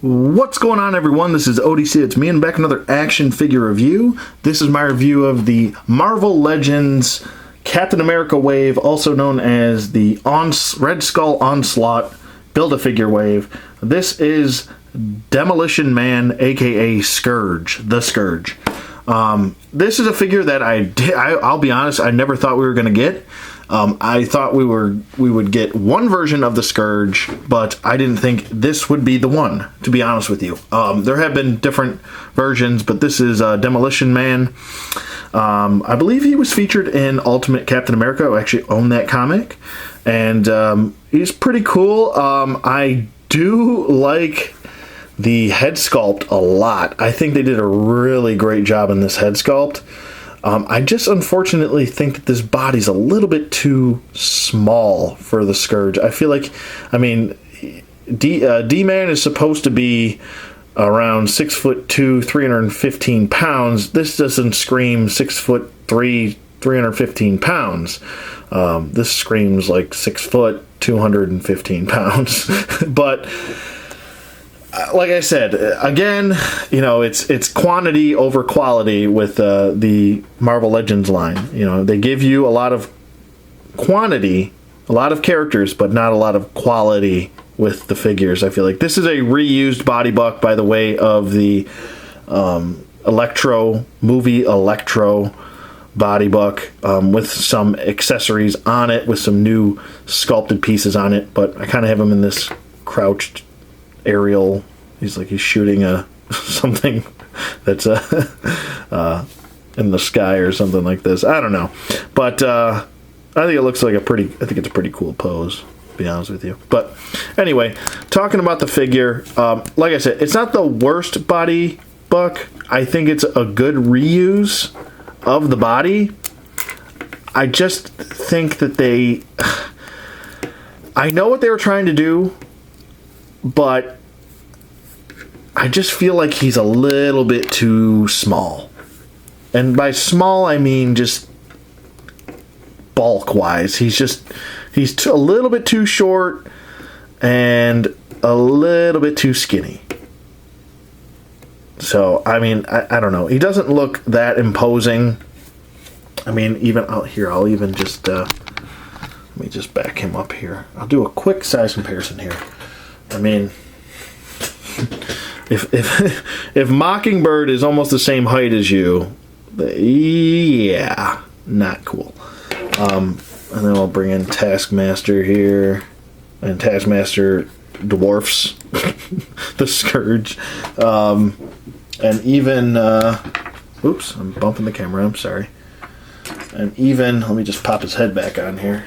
What's going on, everyone? This is ODC. It's me, and back another action figure review. This is my review of the Marvel Legends Captain America wave, also known as the Red Skull Onslaught Build-A-Figure wave. This is Demolition Man, aka Scourge, the Scourge. This is a figure that I'll be honest, I never thought we were going to get. I thought we would get one version of the Scourge, but I didn't think this would be the one, to be honest with you. There have been different versions, but this is Demolition Man. I believe he was featured in Ultimate Captain America. I actually own that comic, and he's pretty cool. I do like the head sculpt a lot. I think they did a really great job in this head sculpt. I just unfortunately think that this body's a little bit too small for the Scourge. I feel like, I mean, D-Man is supposed to be around 6'2", 315 pounds. This doesn't scream 6'3", 315 pounds. This screams like 6 foot, 215 pounds. But like I said, again, you know, it's quantity over quality with the Marvel Legends line. You know, they give you a lot of quantity, a lot of characters, but not a lot of quality with the figures. I feel like this is a reused body buck by the way of the Electro body buck with some accessories on it, with some new sculpted pieces on it. But I kind of have him in this crouched aerial. He's shooting something that's in the sky or something like this. I don't know, but I think it looks like I think it's a pretty cool pose, to be honest with you. But anyway, talking about the figure, like I said, it's not the worst body buck. I think it's a good reuse of the body. I just think that I know what they were trying to do, but I just feel like he's a little bit too small. And by small, I mean just bulk-wise. He's a little bit too short and a little bit too skinny. So, I mean, I don't know. He doesn't look that imposing. I mean, even out here, I'll even just, let me just back him up here. I'll do a quick size comparison here. I mean, if Mockingbird is almost the same height as you, yeah, not cool. And then I'll bring in Taskmaster here, and Taskmaster dwarfs the Scourge. And even, oops, I'm bumping the camera, I'm sorry. And even, let me just pop his head back on here.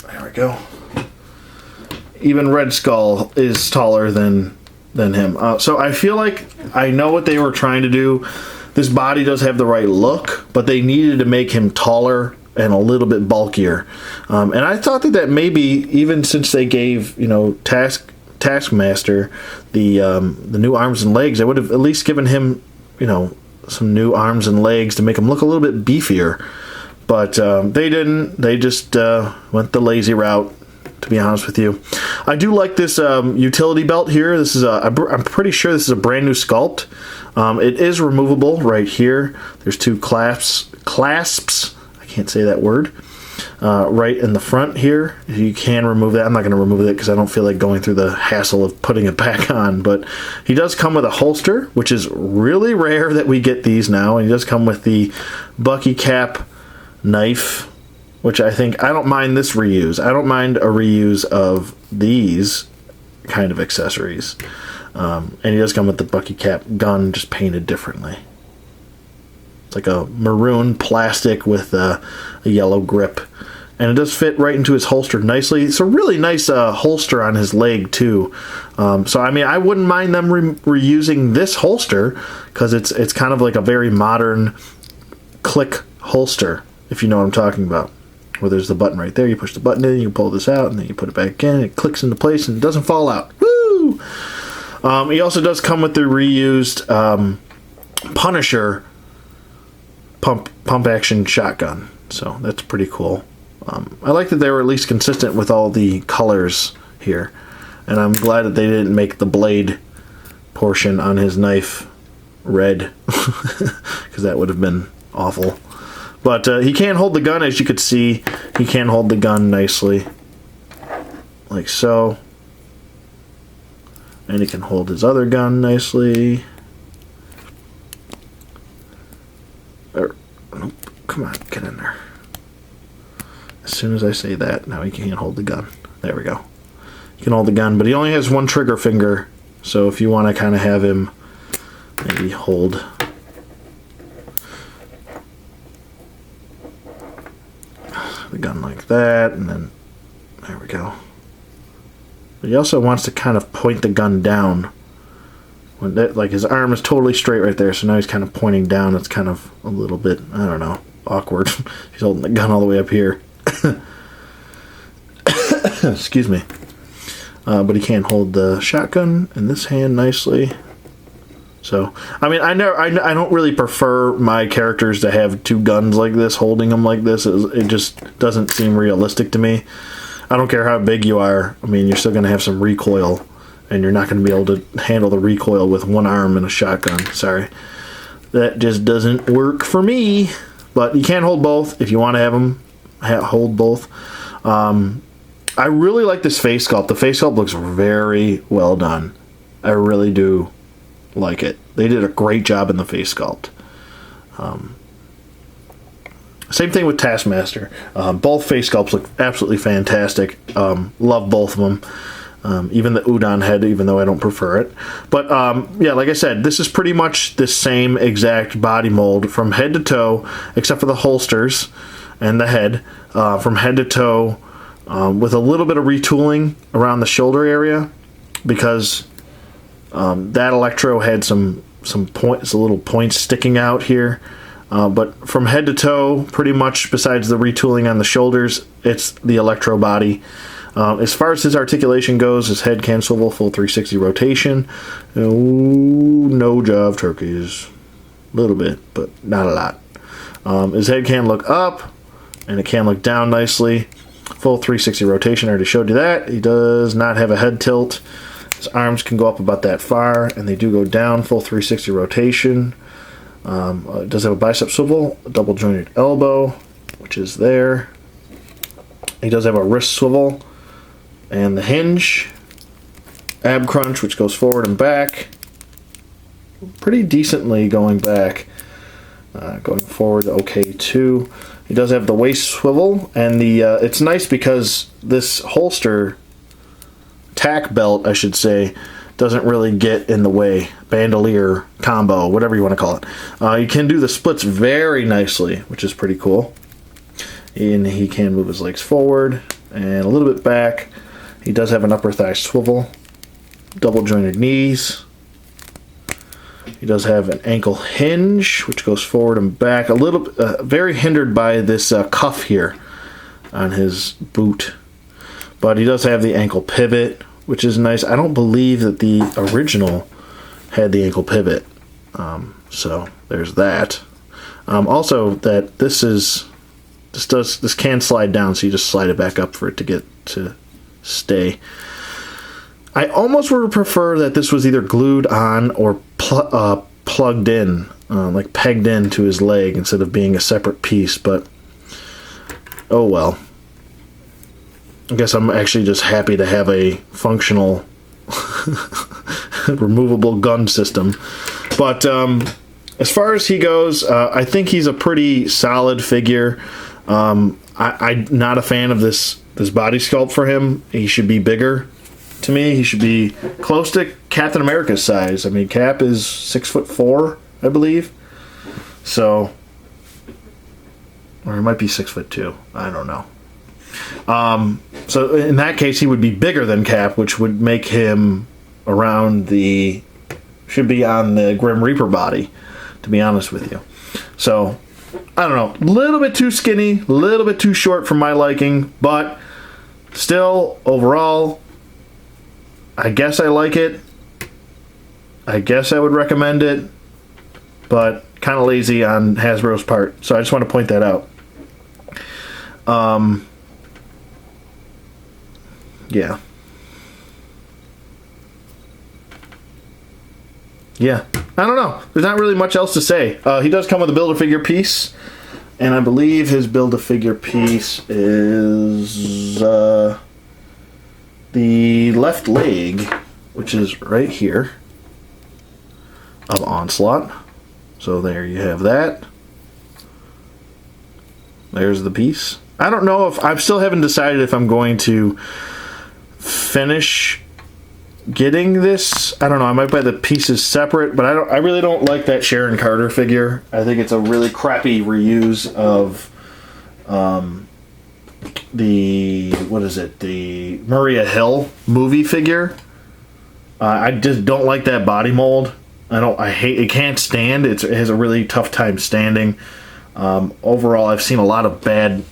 There we go. Even Red Skull is taller than him. So I feel like I know what they were trying to do. This body does have the right look, but they needed to make him taller and a little bit bulkier. And I thought that maybe, even since they gave, you know, Taskmaster the new arms and legs, I would have at least given him, you know, some new arms and legs to make him look a little bit beefier. But they didn't. They just went the lazy route, to be honest with you. I do like this utility belt here. This is I'm pretty sure this is a brand new sculpt. It is removable right here. There's two clasps. I can't say that word. Right in the front here. You can remove that. I'm not going to remove it because I don't feel like going through the hassle of putting it back on. But he does come with a holster, which is really rare that we get these now. And he does come with the Bucky Cap knife, which I don't mind this reuse. I don't mind a reuse of these kind of accessories. And he does come with the Bucky Cap gun, just painted differently. It's like a maroon plastic with a yellow grip. And it does fit right into his holster nicely. It's a really nice holster on his leg, too. So, I mean, I wouldn't mind them reusing this holster, because it's kind of like a very modern click holster, if you know what I'm talking about. Where there's the button right there, you push the button in, you pull this out, and then you put it back in, it clicks into place, and it doesn't fall out. Woo! He also does come with the reused Punisher pump action shotgun, so that's pretty cool. I like that they were at least consistent with all the colors here, and I'm glad that they didn't make the blade portion on his knife red, because that would have been awful. But he can hold the gun, as you could see. He can hold the gun nicely, like so. And he can hold his other gun nicely. Nope, come on, get in there. As soon as I say that, now he can't hold the gun. There we go. He can hold the gun, but he only has one trigger finger. So if you want to kind of have him maybe hold the gun like that, and then there we go. But he also wants to kind of point the gun down. When that, like, his arm is totally straight right there, so now he's kind of pointing down. It's kind of a little bit, I don't know, awkward. He's holding the gun all the way up here. Excuse me. But he can hold the shotgun in this hand nicely. So, I mean, I don't really prefer my characters to have two guns like this, holding them like this. It just doesn't seem realistic to me. I don't care how big you are. I mean, you're still going to have some recoil, and you're not going to be able to handle the recoil with one arm and a shotgun. Sorry. That just doesn't work for me. But you can hold both if you want to have them hold both. I really like this face sculpt. The face sculpt looks very well done. I really do like it. They did a great job in the face sculpt. Same thing with Taskmaster. Both face sculpts look absolutely fantastic. Love both of them. Even the Udon head, even though I don't prefer it. But yeah, like I said, this is pretty much the same exact body mold from head to toe, except for the holsters and the head. From head to toe, with a little bit of retooling around the shoulder area, because that Electro had some points, little points sticking out here. But from head to toe, pretty much besides the retooling on the shoulders, it's the Electro body. As far as his articulation goes, his head can swivel, full 360 rotation. Ooh, no jaw turkeys. A little bit, but not a lot. His head can look up, and it can look down nicely. Full 360 rotation, I already showed you that. He does not have a head tilt. His arms can go up about that far, and they do go down, full 360 rotation. It does have a bicep swivel, a double jointed elbow, which is there. He does have a wrist swivel, and the hinge, ab crunch, which goes forward and back. Pretty decently going back. Going forward, okay too. He does have the waist swivel, and the it's nice because this holster, tack belt, I should say, doesn't really get in the way. Bandolier combo, whatever you want to call it. You can do the splits very nicely, which is pretty cool. And he can move his legs forward and a little bit back. He does have an upper thigh swivel, double jointed knees. He does have an ankle hinge, which goes forward and back. A little, very hindered by this cuff here on his boot. But he does have the ankle pivot, which is nice. I don't believe that the original had the ankle pivot. So there's that. Also, that this can slide down, so you just slide it back up for it to get to stay. I almost would prefer that this was either glued on or plugged in, like pegged into his leg instead of being a separate piece, but oh well. I guess I'm actually just happy to have a functional removable gun system. But as far as he goes, I think he's a pretty solid figure. I'm not a fan of this body sculpt for him. He should be bigger. To me, he should be close to Captain America's size. I mean, Cap is 6'4", I believe. So, or it might be 6'2". I don't know. So in that case, he would be bigger than Cap, which would make him should be on the Grim Reaper body, to be honest with you. So, I don't know. A little bit too skinny, a little bit too short for my liking, but still, overall, I guess I like it. I guess I would recommend it, but kind of lazy on Hasbro's part. So I just want to point that out. Yeah. yeah, I don't know. There's not really much else to say. He does come with a Build-A-Figure piece, and I believe his Build-A-Figure piece is the left leg, which is right here, of Onslaught. So there you have that. There's the piece. I don't know if... I still haven't decided if I'm going to finish getting this. I don't know. I might buy the pieces separate, but I really don't like that Sharon Carter figure. I think it's a really crappy reuse of the... what is it? The Maria Hill movie figure. I just don't like that body mold. I hate... it can't stand. It has a really tough time standing. Overall, I've seen a lot of bad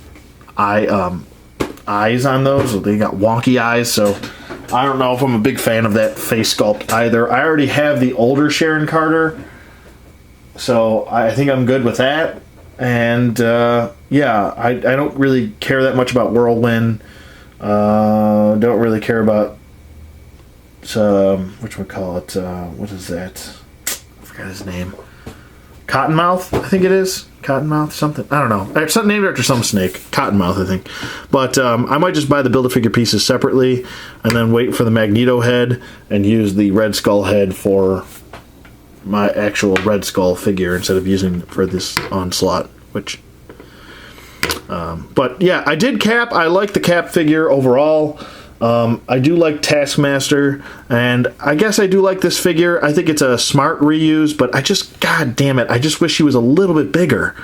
eyes on those. They got wonky eyes, so I don't know if I'm a big fan of that face sculpt either. I already have the older Sharon Carter, so I think I'm good with that. And yeah, I don't really care that much about Whirlwind. Don't really care about whatchamacallit, what is that? I forgot his name. Cottonmouth, I think it is. Cottonmouth, something. I don't know. It's named after some snake. Cottonmouth, I think. But I might just buy the Build-A-Figure pieces separately and then wait for the Magneto head and use the Red Skull head for my actual Red Skull figure instead of using for this Onslaught. Which, but yeah, I did Cap. I like the Cap figure overall. I do like Taskmaster, and I guess I do like this figure. I think it's a smart reuse, but god damn it, I just wish he was a little bit bigger.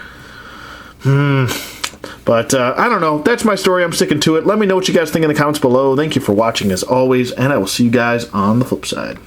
But I don't know. That's my story. I'm sticking to it. Let me know what you guys think in the comments below. Thank you for watching as always, and I will see you guys on the flip side.